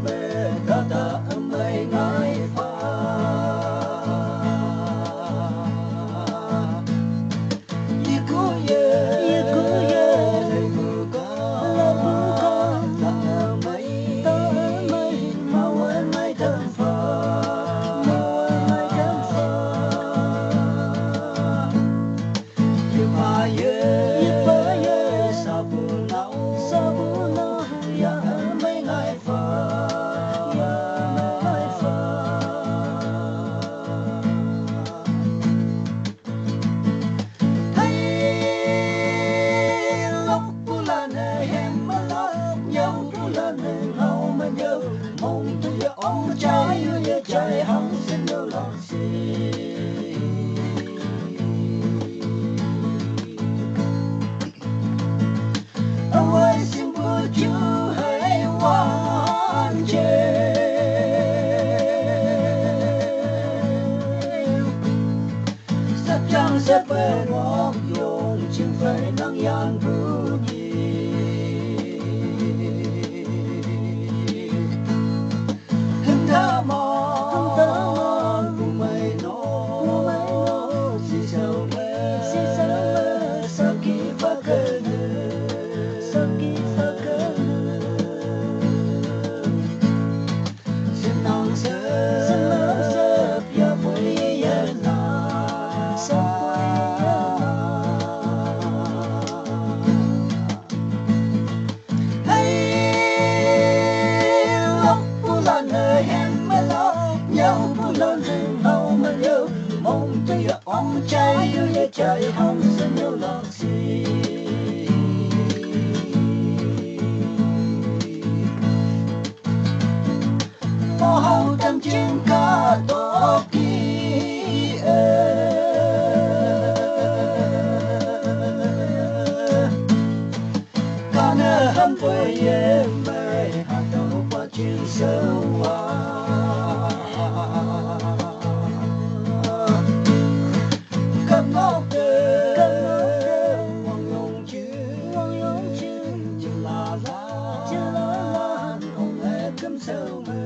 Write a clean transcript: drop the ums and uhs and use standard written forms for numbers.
về đã ta mây ngái pha ikuye lấy mưa có ta mây mau ơi mây thơm pha ông trai yêu trời hằng xin đâu lòng gì ông ơi xin bố chú hãy hoàn chê sắp chăng sẽ về ngọc dùng chừng phải nắng yan vui ông trai yêu trời không xin yêu lòng gì mơ hậu tâm chiến ca tổ kỳ ca nơ hâm với em mê hạt đầu qua chuyện sâu hoa so